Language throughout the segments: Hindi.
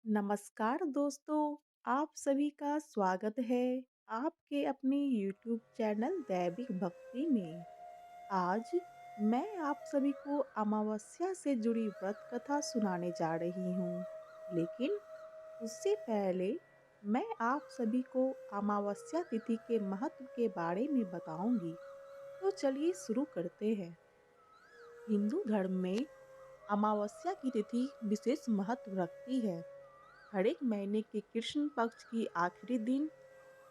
नमस्कार दोस्तों, आप सभी का स्वागत है आपके अपने YouTube चैनल दैविक भक्ति में। आज मैं आप सभी को अमावस्या से जुड़ी व्रत कथा सुनाने जा रही हूँ। लेकिन उससे पहले मैं आप सभी को अमावस्या तिथि के महत्व के बारे में बताऊंगी। तो चलिए शुरू करते हैं। हिंदू धर्म में अमावस्या की तिथि विशेष महत्व रखती है। हर एक महीने के कृष्ण पक्ष की आखिरी दिन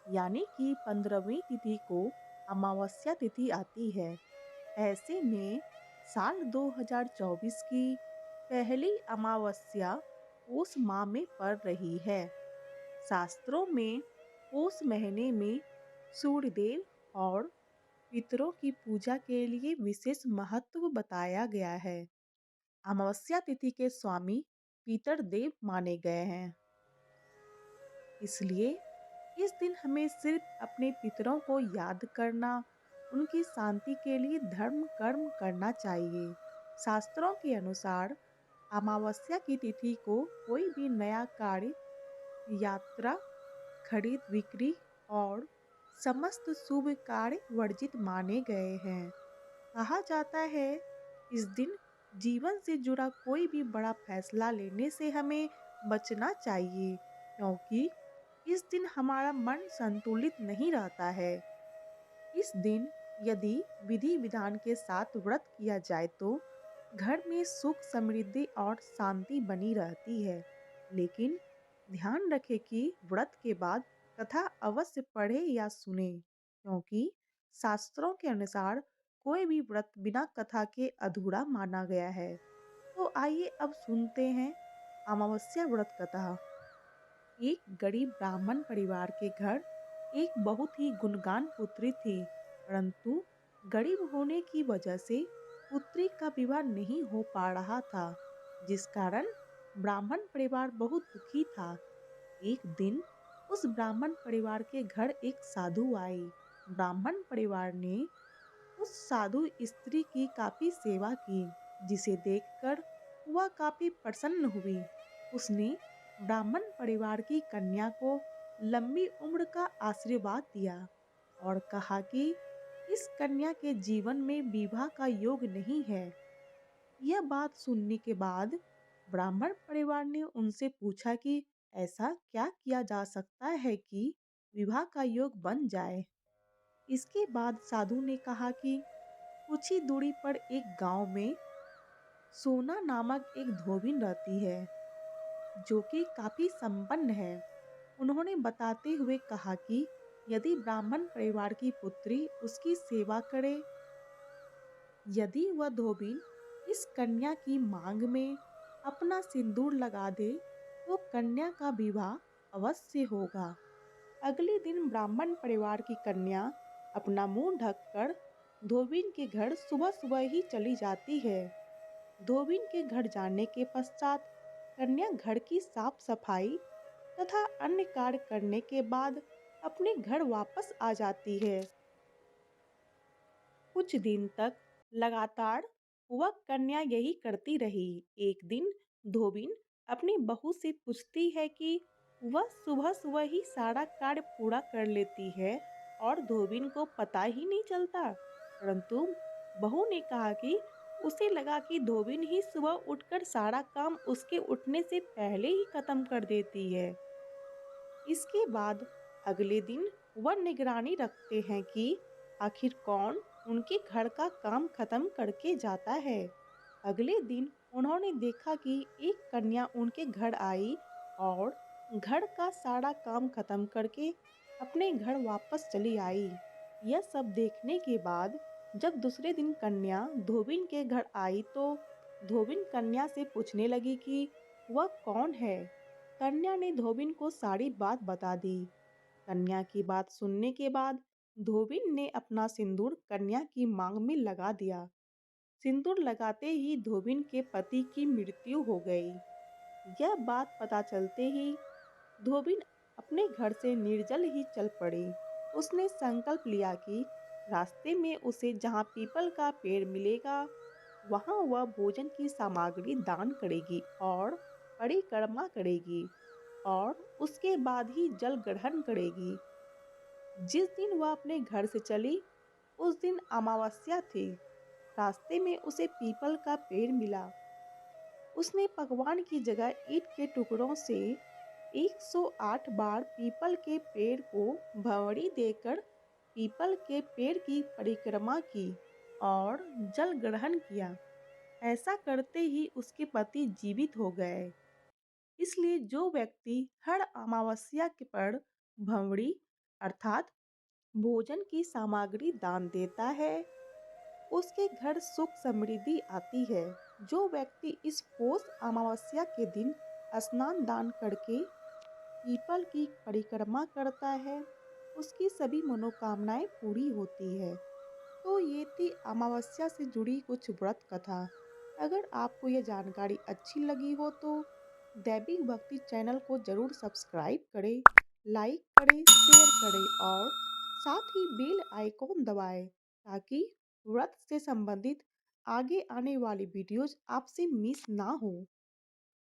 यानी कि 15वीं तिथि को अमावस्या तिथि आती है। ऐसे में साल 2024 की पहली अमावस्या उस माह में पड़ रही है। शास्त्रों में उस महीने में सूर्यदेव और पितरों की पूजा के लिए विशेष महत्व बताया गया है। अमावस्या तिथि के स्वामी पितर देव माने गए हैं। इसलिए इस दिन हमें सिर्फ अपने पितरों को याद करना, उनकी शांति के लिए धर्म कर्म करना चाहिए। शास्त्रों के अनुसार अमावस्या की तिथि को कोई भी नया कार्य, यात्रा, खरीद बिक्री और समस्त शुभ कार्य वर्जित माने गए हैं। कहा जाता है इस दिन जीवन से जुड़ा कोई भी बड़ा फैसला लेने से हमें बचना चाहिए, क्योंकि इस दिन हमारा मन संतुलित नहीं रहता है। इस दिन यदि विधि विधान के साथ व्रत किया जाए तो घर में सुख समृद्धि और शांति बनी रहती है। लेकिन ध्यान रखें कि व्रत के बाद कथा अवश्य पढ़े या सुने, क्योंकि शास्त्रों के अनुसार कोई भी व्रत बिना कथा के अधूरा माना गया है। तो आइए अब सुनते हैं अमावस्या व्रत कथा। एक गरीब ब्राह्मण परिवार के घर एक बहुत ही गुणगान पुत्री थी, परंतु गरीब होने की वजह से पुत्री का विवाह नहीं हो पा रहा था, जिस कारण ब्राह्मण परिवार बहुत दुखी था। एक दिन उस ब्राह्मण परिवार के घर एक साधु आई। ब्राह्मण परिवार ने उस साधु स्त्री की काफी सेवा की, जिसे देखकर वह काफी प्रसन्न हुई। उसने ब्राह्मण परिवार की कन्या को लंबी उम्र का आशीर्वाद दिया और कहा कि इस कन्या के जीवन में विवाह का योग नहीं है। यह बात सुनने के बाद ब्राह्मण परिवार ने उनसे पूछा कि ऐसा क्या किया जा सकता है कि विवाह का योग बन जाए। इसके बाद साधु ने कहा कि कुछ ही दूरी पर एक गांव में सोना नामक एक धोबिन रहती है, जो कि काफी संपन्न है। उन्होंने बताते हुए कहा कि यदि ब्राह्मण परिवार की पुत्री उसकी सेवा करे, यदि वह धोबिन इस कन्या की मांग में अपना सिंदूर लगा दे, तो कन्या का विवाह अवश्य होगा। अगले दिन ब्राह्मण परिवार की कन्या अपना मुंह ढककर धोबिन के घर सुबह सुबह ही चली जाती है। धोबिन के घर जाने के पश्चात कन्या घर की साफ सफाई तथा अन्य कार्य करने के बाद अपने घर वापस आ जाती है। कुछ दिन तक लगातार वह कन्या यही करती रही। एक दिन धोबिन अपनी बहू से पूछती है कि वह सुबह सुबह ही सारा कार्य पूरा कर लेती है और धोबिन को पता ही नहीं चलता। परंतु बहू ने कहा कि उसे लगा कि धोबिन ही सुबह उठकर सारा काम उसके उठने से पहले ही खत्म कर देती है। इसके बाद अगले दिन वह निगरानी रखते हैं कि आखिर कौन उनके घर का काम खत्म करके जाता है। अगले दिन उन्होंने देखा कि एक कन्या उनके घर आई और घर का सारा काम खत्म करके अपने घर वापस चली आई। यह सब देखने के बाद जब दूसरे दिन कन्या धोबिन के घर आई तो धोबिन कन्या से पूछने लगी कि वह कौन है। कन्या ने धोबिन को सारी बात बता दी। कन्या की बात सुनने के बाद धोबिन ने अपना सिंदूर कन्या की मांग में लगा दिया। सिंदूर लगाते ही धोबिन के पति की मृत्यु हो गई। यह बात पता चलते ही धोबिन अपने घर से निर्जल ही चल पड़ी। उसने संकल्प लिया कि रास्ते में उसे जहाँ पीपल का पेड़ मिलेगा, वहाँ वह भोजन की सामग्री दान करेगी और परिक्रमा करेगी और उसके बाद ही जल ग्रहण करेगी। जिस दिन वह अपने घर से चली, उस दिन अमावस्या थी। रास्ते में उसे पीपल का पेड़ मिला। उसने भगवान की जगह ईंट के टुकड़ों से 108 बार पीपल के पेड़ को भंवरी देकर पीपल के पेड़ की परिक्रमा की और जल ग्रहण किया। ऐसा करते ही उसके पति जीवित हो गए। इसलिए जो व्यक्ति हर अमावस्या के पर भंवरी अर्थात भोजन की सामग्री दान देता है, उसके घर सुख समृद्धि आती है। जो व्यक्ति इस पौष अमावस्या के दिन स्नान दान करके पीपल की परिक्रमा करता है, उसकी सभी मनोकामनाएं पूरी होती है। तो ये थी अमावस्या से जुड़ी कुछ व्रत कथा। अगर आपको यह जानकारी अच्छी लगी हो तो दैविक भक्ति चैनल को जरूर सब्सक्राइब करें, लाइक करें, शेयर करें और साथ ही बेल आइकॉन दबाएं ताकि व्रत से संबंधित आगे आने वाली वीडियोज आपसे मिस ना हो।